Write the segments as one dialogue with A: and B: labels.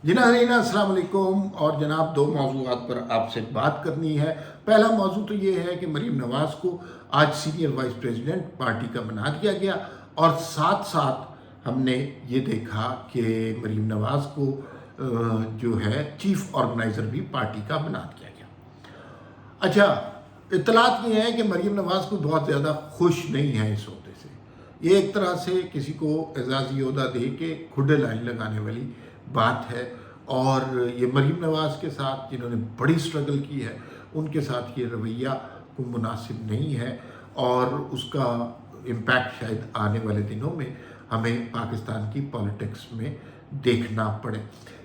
A: جی ناظرین السلام علیکم، اور جناب دو موضوعات پر آپ سے بات کرنی ہے۔ پہلا موضوع تو یہ ہے کہ مریم نواز کو آج سینئر وائس پریزیڈنٹ پارٹی کا بنا دیا گیا، اور ساتھ ساتھ ہم نے یہ دیکھا کہ مریم نواز کو جو ہے چیف آرگنائزر بھی پارٹی کا بنا دیا گیا۔ اچھا، اطلاعات یہ ہیں کہ مریم نواز کو بہت زیادہ خوش نہیں ہے اس عہدے سے۔ یہ ایک طرح سے کسی کو اعزازی عہدہ دے کے کھڈے لائن لگانے والی بات ہے، اور یہ مریم نواز کے ساتھ جنہوں نے بڑی سٹرگل کی ہے ان کے ساتھ یہ رویہ کو مناسب نہیں ہے، اور اس کا امپیکٹ شاید آنے والے دنوں میں ہمیں پاکستان کی پالیٹکس میں دیکھنا پڑے۔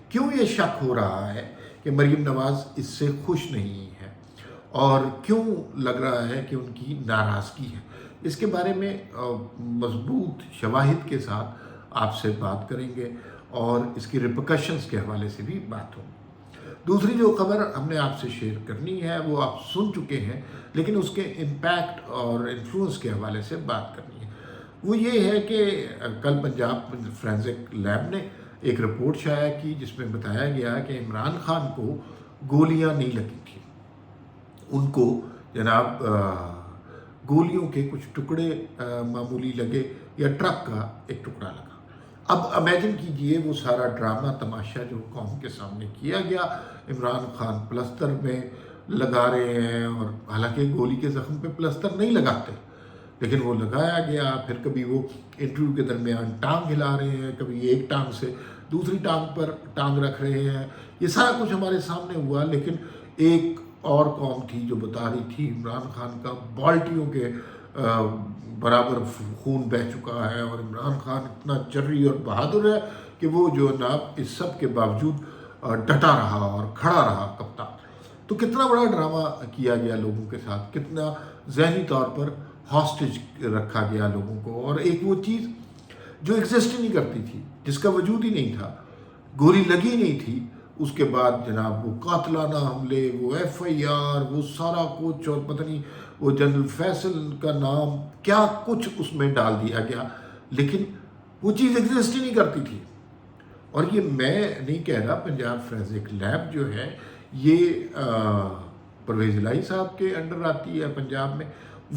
A: کیوں یہ شک ہو رہا ہے کہ مریم نواز اس سے خوش نہیں ہے، اور کیوں لگ رہا ہے کہ ان کی ناراضگی ہے، اس کے بارے میں مضبوط شواہد کے ساتھ آپ سے بات کریں گے، اور اس کی ریپرکشنز کے حوالے سے بھی بات ہوگی۔ دوسری جو خبر ہم نے آپ سے شیئر کرنی ہے وہ آپ سن چکے ہیں، لیکن اس کے امپیکٹ اور انفلوئنس کے حوالے سے بات کرنی ہے۔ وہ یہ ہے کہ کل پنجاب فورینزک لیب نے ایک رپورٹ شائع کی جس میں بتایا گیا کہ عمران خان کو گولیاں نہیں لگی تھیں، ان کو جناب گولیوں کے کچھ ٹکڑے معمولی لگے، یا ٹرک کا ایک ٹکڑا لگا۔ اب امیجن کیجئے وہ سارا ڈرامہ تماشا جو قوم کے سامنے کیا گیا، عمران خان پلستر میں لگا رہے ہیں، اور حالانکہ گولی کے زخم پہ پلستر نہیں لگاتے، لیکن وہ لگایا گیا۔ پھر کبھی وہ انٹرویو کے درمیان ٹانگ ہلا رہے ہیں، کبھی ایک ٹانگ سے دوسری ٹانگ پر ٹانگ رکھ رہے ہیں، یہ سارا کچھ ہمارے سامنے ہوا۔ لیکن ایک اور قوم تھی جو بتا رہی تھی عمران خان کا بالٹیوں کے برابر خون بہہ چکا ہے، اور عمران خان اتنا جرری اور بہادر ہے کہ وہ جو جناب اس سب کے باوجود ڈٹا رہا اور کھڑا رہا کپتان۔ تو کتنا بڑا ڈرامہ کیا گیا لوگوں کے ساتھ، کتنا ذہنی طور پر ہاسٹیج رکھا گیا لوگوں کو، اور ایک وہ چیز جو ایگزسٹ ہی نہیں کرتی تھی، جس کا وجود ہی نہیں تھا، گولی لگی نہیں تھی، اس کے بعد جناب وہ قاتلانہ حملے، وہ ایف آئی آر، وہ سارا کچھ، اور پتہ نہیں وہ جنرل فیصل کا نام کیا کچھ اس میں ڈال دیا گیا، لیکن وہ چیز ایگزسٹ ہی نہیں کرتی تھی۔ اور یہ میں نہیں کہہ رہا، پنجاب فورینزک لیب جو ہے یہ پرویز الہی صاحب کے انڈر آتی ہے پنجاب میں،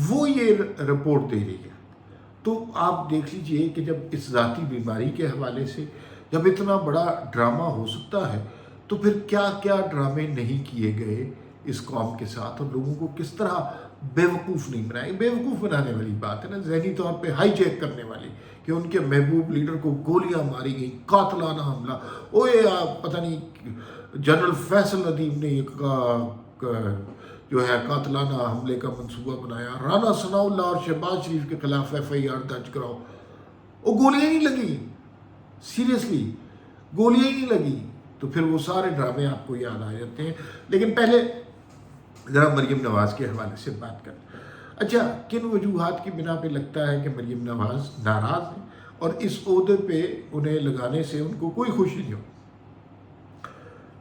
A: وہ یہ رپورٹ دے رہی ہے۔ تو آپ دیکھ لیجئے کہ جب اس ذاتی بیماری کے حوالے سے جب اتنا بڑا ڈرامہ ہو سکتا ہے، تو پھر کیا کیا ڈرامے نہیں کیے گئے اس قوم کے ساتھ، اور لوگوں کو کس طرح بیوقوف نہیں بنائے۔ بیوقوف بنانے والی بات ہے نا، ذہنی طور پہ ہائی جیک کرنے والی، کہ ان کے محبوب لیڈر کو گولیاں ماری گئیں، قاتلانہ حملہ، اوے پتہ نہیں جنرل فیصل ندیم نے جو ہے قاتلانہ حملے کا منصوبہ بنایا، رانا ثناء اللہ اور شہباز شریف کے خلاف ایف آئی آر درج کراؤ، وہ گولیاں نہیں لگی، سیریسلی گولیاں ہی نہیں لگی۔ تو پھر وہ سارے ڈرامے آپ کو یاد آ جاتے ہیں۔ لیکن پہلے ذرا مریم نواز کے حوالے سے بات کریں۔ اچھا، کن وجوہات کی بنا پہ لگتا ہے کہ مریم نواز ناراض ہیں، اور اس عہدے پہ انہیں لگانے سے ان کو کوئی خوشی نہیں ہو؟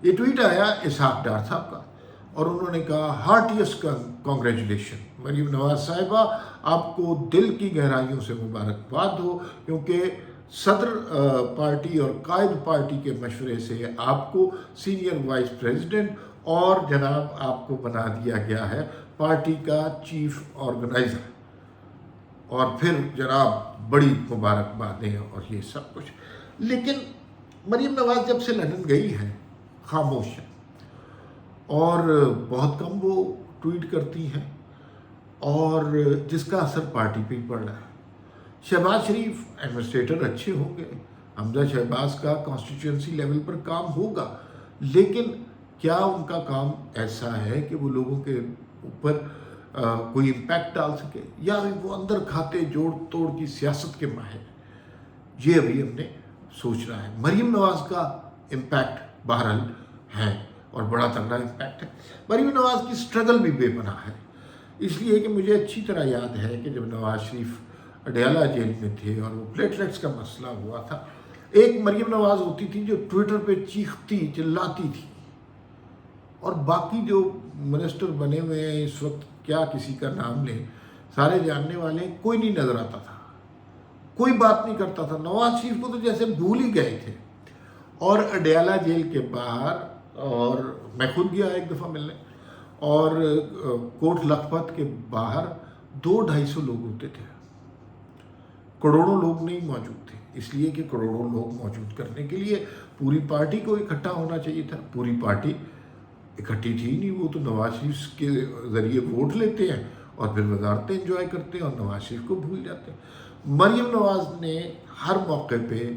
A: یہ ٹویٹ آیا اسحاق ڈار صاحب کا، اور انہوں نے کہا ہارٹیسٹ کانگریچولیشن مریم نواز صاحبہ، آپ کو دل کی گہرائیوں سے مبارکباد ہو، کیونکہ صدر پارٹی اور قائد پارٹی کے مشورے سے آپ کو سینئر وائس پریزیڈنٹ اور جناب آپ کو بنا دیا گیا ہے پارٹی کا چیف آرگنائزر، اور پھر جناب بڑی مبارکبادیں اور یہ سب کچھ۔ لیکن مریم نواز جب سے لندن گئی ہے خاموش ہے، اور بہت کم وہ ٹویٹ کرتی ہیں، اور جس کا اثر پارٹی پہ ہی پڑ رہا ہے۔ شہباز شریف ایڈمنسٹریٹر اچھے ہوں گے، حمزہ شہباز کا کانسٹیٹیوئنسی لیول پر کام ہوگا، لیکن کیا ان کا کام ایسا ہے کہ وہ لوگوں کے اوپر کوئی امپیکٹ ڈال سکے، یا وہ اندر کھاتے جوڑ توڑ کی سیاست کے ماہر؟ یہ ابھی ہم نے سوچنا ہے۔ مریم نواز کا امپیکٹ بہرحال ہے، اور بڑا تگڑا امپیکٹ ہے۔ مریم نواز کی سٹرگل بھی بے پناہ ہے، اس لیے کہ مجھے اچھی طرح یاد ہے کہ جب نواز شریف اڈیالہ جیل میں تھے اور وہ پلیٹلیٹس کا مسئلہ ہوا تھا، ایک مریم نواز ہوتی تھی جو ٹویٹر پہ چیختی چلاتی تھی، اور باقی جو منسٹر بنے ہوئے ہیں اس وقت، کیا کسی کا نام لیں، سارے جاننے والے، کوئی نہیں نظر آتا تھا، کوئی بات نہیں کرتا تھا۔ نواز شریف کو تو جیسے بھول ہی گئے تھے، اور اڈیالہ جیل کے باہر، اور میں خود گیا ایک دفعہ ملنے، اور کوٹ لکھپت کے باہر 200-250 لوگ ہوتے تھے، کروڑوں لوگ نہیں موجود تھے، اس لیے کہ کروڑوں لوگ موجود کرنے کے لیے پوری پارٹی کو اکٹھا ہونا چاہیے تھا۔ پوری پارٹی اکٹھی تھی نہیں، وہ تو نواز شریف کے ذریعے ووٹ لیتے ہیں اور پھر وزارتیں انجوائے کرتے ہیں اور نواز شریف کو بھول جاتے ہیں۔ مریم نواز نے ہر موقع پہ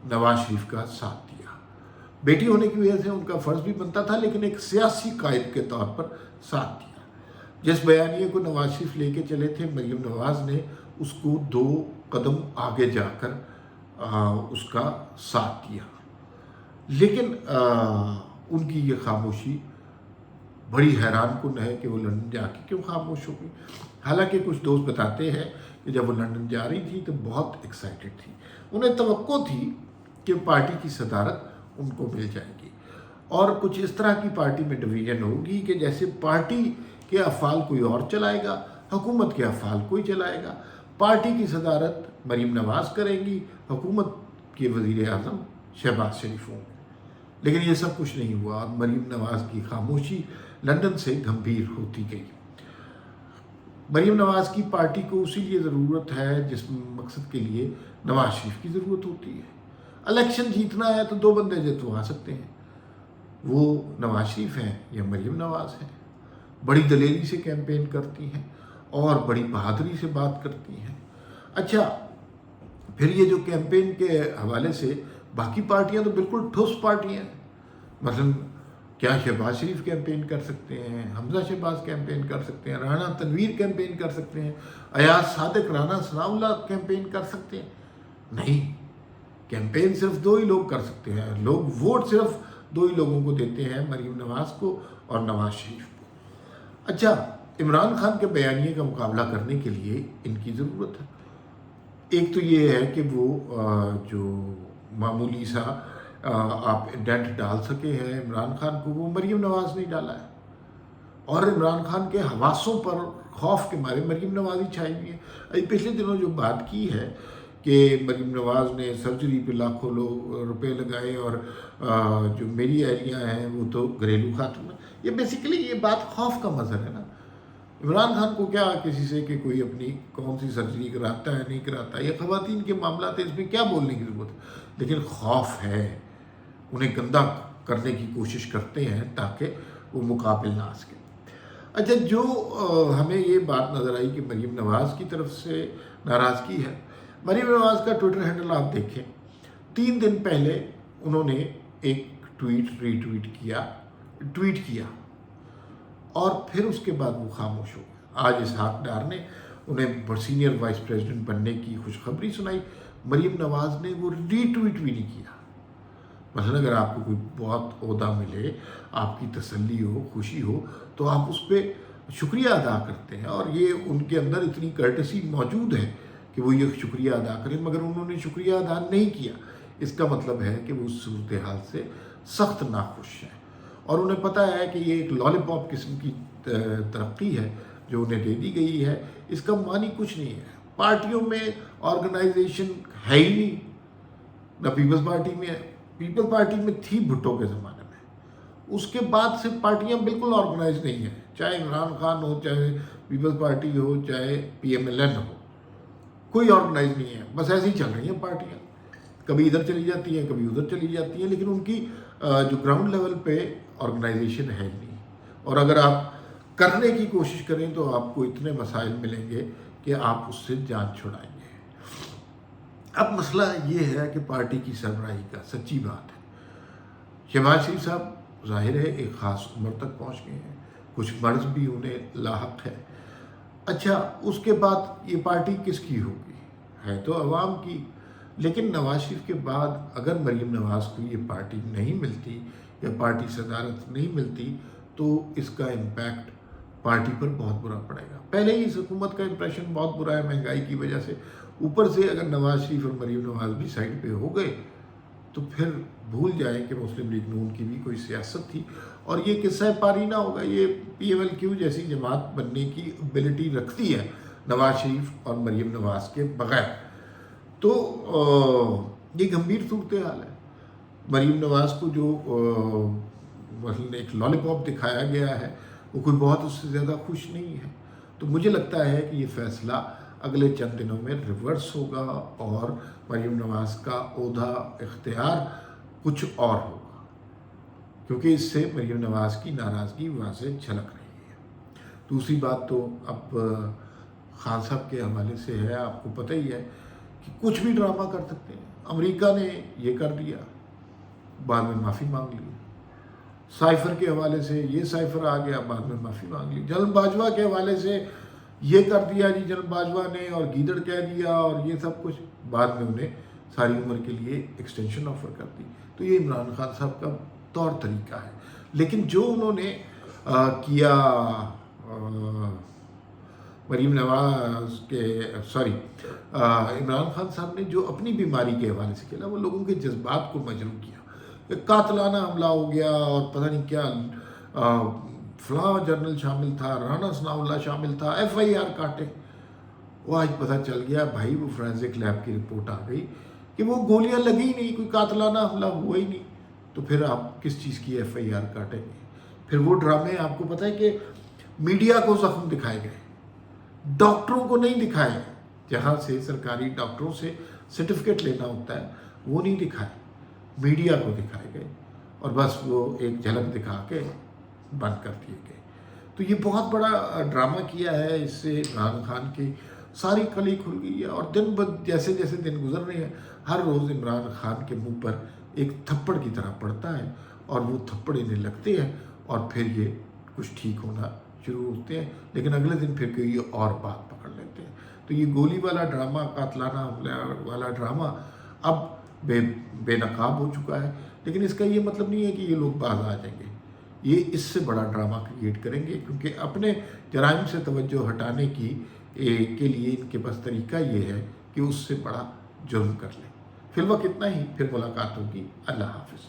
A: نواز شریف کا ساتھ دیا، بیٹی ہونے کی وجہ سے ان کا فرض بھی بنتا تھا، لیکن ایک سیاسی قائد کے طور پر ساتھ دیا۔ جس بیانیے کو نواز شریف لے کے چلے تھے، مریم نواز نے اس کو 2 قدم آگے جا کر اس کا ساتھ دیا، لیکن ان کی یہ خاموشی بڑی حیران کن ہے کہ وہ لندن جا کے کیوں خاموش ہو گئی۔ حالانکہ کچھ دوست بتاتے ہیں کہ جب وہ لندن جا رہی تھی تو بہت ایکسائٹڈ تھی، انہیں توقع تھی کہ پارٹی کی صدارت ان کو مل جائے گی، اور کچھ اس طرح کی پارٹی میں ڈویژن ہوگی کہ جیسے پارٹی کے افعال کوئی اور چلائے گا، حکومت کے افعال کوئی چلائے گا۔ پارٹی کی صدارت مریم نواز کریں گی، حکومت کے وزیر اعظم شہباز شریف ہوں گے، لیکن یہ سب کچھ نہیں ہوا، اور مریم نواز کی خاموشی لندن سے گھمبیر ہوتی گئی۔ مریم نواز کی پارٹی کو اسی لیے ضرورت ہے جس مقصد کے لیے نواز شریف کی ضرورت ہوتی ہے۔ الیکشن جیتنا ہے تو 2 بندے جتوا سکتے ہیں، وہ نواز شریف ہیں یا مریم نواز ہیں۔ بڑی دلیری سے کیمپین کرتی ہیں اور بڑی بہادری سے بات کرتی ہیں۔ اچھا، پھر یہ جو کیمپین کے حوالے سے باقی پارٹیاں تو بالکل ٹھوس پارٹیاں ہیں، مثلا کیا شہباز شریف کیمپین کر سکتے ہیں، حمزہ شہباز کیمپین کر سکتے ہیں، رانا تنویر کیمپین کر سکتے ہیں، ایاز صادق، رانا ثناء اللہ کیمپین کر سکتے ہیں؟ نہیں، کیمپین صرف 2 ہی لوگ کر سکتے ہیں، لوگ ووٹ صرف 2 ہی لوگوں کو دیتے ہیں، مریم نواز کو اور نواز شریف کو۔ اچھا، عمران خان کے بیانیے کا مقابلہ کرنے کے لیے ان کی ضرورت ہے۔ ایک تو یہ ہے کہ وہ جو معمولی سا آپ ڈنٹ ڈال سکے ہیں عمران خان کو، وہ مریم نواز نے ڈالا ہے، اور عمران خان کے حواسوں پر خوف کے مارے مریم نواز ہی چھائی ہوئی ہے۔ ابھی پچھلے دنوں جو بات کی ہے کہ مریم نواز نے سرجری پہ لاکھوں روپے لگائے اور جو میری اہلیہ ہیں وہ تو گھریلو خاتون ہیں، یہ بیسیکلی یہ بات خوف کا مظہر ہے نا۔ عمران خان کو کیا کسی سے کہ کوئی اپنی کون سی سرجری کراتا ہے نہیں کراتا، یہ خواتین کے معاملات ہیں، اس میں کیا بولنے کی ضرورت ہے، لیکن خوف ہے، انہیں گندہ کرنے کی کوشش کرتے ہیں تاکہ وہ مقابل نہ آ سکے۔ اچھا، جو ہمیں یہ بات نظر آئی کہ مریم نواز کی طرف سے ناراضگی ہے، مریم نواز کا ٹویٹر ہینڈل آپ دیکھیں، 3 دن پہلے انہوں نے ایک ٹویٹ کیا اور پھر اس کے بعد وہ خاموش ہو گئے۔ آج اسحاق ڈار نے انہیں سینئر وائس پریزیڈنٹ بننے کی خوشخبری سنائی، مریم نواز نے وہ ری ٹویٹ بھی نہیں کیا۔ مثلا اگر آپ کو کوئی بہت عہدہ ملے، آپ کی تسلی ہو، خوشی ہو، تو آپ اس پہ شکریہ ادا کرتے ہیں، اور یہ ان کے اندر اتنی کرٹسی موجود ہے کہ وہ یہ شکریہ ادا کریں، مگر انہوں نے شکریہ ادا نہیں کیا۔ اس کا مطلب ہے کہ وہ اس صورتحال سے سخت ناخوش ہیں، اور انہیں پتہ ہے کہ یہ ایک لالی پاپ قسم کی ترقی ہے جو انہیں دے دی گئی ہے، اس کا معنی کچھ نہیں ہے۔ پارٹیوں میں آرگنائزیشن ہے ہی نہیں، نہ پیپلز پارٹی میں ہے، پیپلز پارٹی میں تھی بھٹو کے زمانے میں، اس کے بعد سے پارٹیاں بالکل آرگنائز نہیں ہیں، چاہے عمران خان ہو، چاہے پیپلز پارٹی ہو، چاہے PMLN ہو، کوئی آرگنائز نہیں ہے، بس ایسے ہی چل رہی ہیں پارٹیاں، کبھی ادھر چلی جاتی ہیں کبھی ادھر چلی جاتی ہیں، لیکن ان کی جو گراؤنڈ لیول پہ آرگنائزیشن ہے نہیں، اور اگر آپ کرنے کی کوشش کریں تو آپ کو اتنے مسائل ملیں گے کہ آپ اس سے جان چھڑائیں گے۔ اب مسئلہ یہ ہے کہ پارٹی کی سربراہی کا، سچی بات ہے، شہباز شریف صاحب ظاہر ہے ایک خاص عمر تک پہنچ گئے ہیں، کچھ مرض بھی انہیں لاحق ہے۔ اچھا، اس کے بعد یہ پارٹی کس کی ہوگی؟ ہے تو عوام کی، لیکن نواز شریف کے بعد اگر مریم نواز کو یہ پارٹی نہیں ملتی یا پارٹی صدارت نہیں ملتی تو اس کا امپیکٹ پارٹی پر بہت برا پڑے گا۔ پہلے ہی اس حکومت کا امپریشن بہت برا ہے مہنگائی کی وجہ سے، اوپر سے اگر نواز شریف اور مریم نواز بھی سائڈ پہ ہو گئے تو پھر بھول جائیں کہ مسلم لیگ نون کی بھی کوئی سیاست تھی، اور یہ قصہ پاری نہ ہوگا، یہ PMLQ جیسی جماعت بننے کی ابیلٹی رکھتی ہے نواز شریف اور مریم نواز کے بغیر، تو یہ گمبھیر صورتحال ہے۔ مریم نواز کو جو مثلاً ایک لالی پاپ دکھایا گیا ہے وہ کوئی بہت اس سے زیادہ خوش نہیں ہے. تو مجھے لگتا ہے کہ یہ فیصلہ اگلے چند دنوں میں ریورس ہوگا اور مریم نواز کا عہدہ اختیار کچھ اور ہوگا، کیونکہ اس سے مریم نواز کی ناراضگی واضح جھلک رہی ہے. دوسری بات تو اب خان صاحب کے حوالے سے ہے. آپ کو پتہ ہی ہے کہ کچھ بھی ڈرامہ کر سکتے ہیں. امریکہ نے یہ کر دیا، بعد میں معافی مانگ لی. سائفر کے حوالے سے یہ سائفر آ گیا، بعد میں معافی مانگ لی. جنرل باجوہ کے حوالے سے یہ کر دیا جی جنرل باجوہ نے، اور گیدڑ کہہ دیا اور یہ سب کچھ، بعد میں انہیں ساری عمر کے لیے ایکسٹینشن آفر کر دی. تو یہ عمران خان صاحب کا طور طریقہ ہے. لیکن جو انہوں نے کیا مریم نواز کے عمران خان صاحب نے جو اپنی بیماری کے حوالے سے کیا، وہ لوگوں کے جذبات کو مجروح کیا. قاتلانہ حملہ ہو گیا اور پتہ نہیں کیا، فلاں جنرل شامل تھا، رانا ثناء اللہ شامل تھا، FIR کاٹے. وہ آج پتہ چل گیا بھائی، وہ فورینزک لیب کی رپورٹ آ گئی کہ وہ گولیاں لگی نہیں، کوئی قاتلانہ حملہ ہوا ہی نہیں. تو پھر آپ کس چیز کی FIR کاٹیں گے؟ پھر وہ ڈرامے آپ کو پتہ ہے کہ میڈیا کو زخم دکھائے گئے، ڈاکٹروں کو نہیں دکھائے گئے. جہاں سے سرکاری ڈاکٹروں سے سرٹیفکیٹ لینا ہوتا ہے وہ نہیں دکھائے، میڈیا کو دکھائے گئے اور بس وہ ایک جھلک دکھا کے بند کر دیے گئے. تو یہ بہت بڑا ڈرامہ کیا ہے. اس سے عمران خان کی ساری کلی کھل گئی ہے. اور دن جیسے جیسے دن گزر رہے ہیں، ہر روز عمران خان کے منہ پر ایک تھپڑ کی طرح پڑتا ہے اور وہ تھپڑ انہیں لگتے ہیں اور پھر یہ کچھ ٹھیک ہونا شروع ہوتے ہیں، لیکن اگلے دن پھر کوئی اور بات پکڑ لیتے ہیں. تو یہ گولی والا ڈرامہ، قاتلانہ حملہ والا ڈرامہ اب بے نقاب ہو چکا ہے. لیکن اس کا یہ مطلب نہیں ہے کہ یہ لوگ باز آ جائیں گے. یہ اس سے بڑا ڈرامہ کریٹ کریں گے، کیونکہ اپنے جرائم سے توجہ ہٹانے کے لیے ان کے پاس طریقہ یہ ہے کہ اس سے بڑا جرم کر لیں. فی الوقت اتنا ہی، پھر ملاقات ہوگی. اللہ حافظ.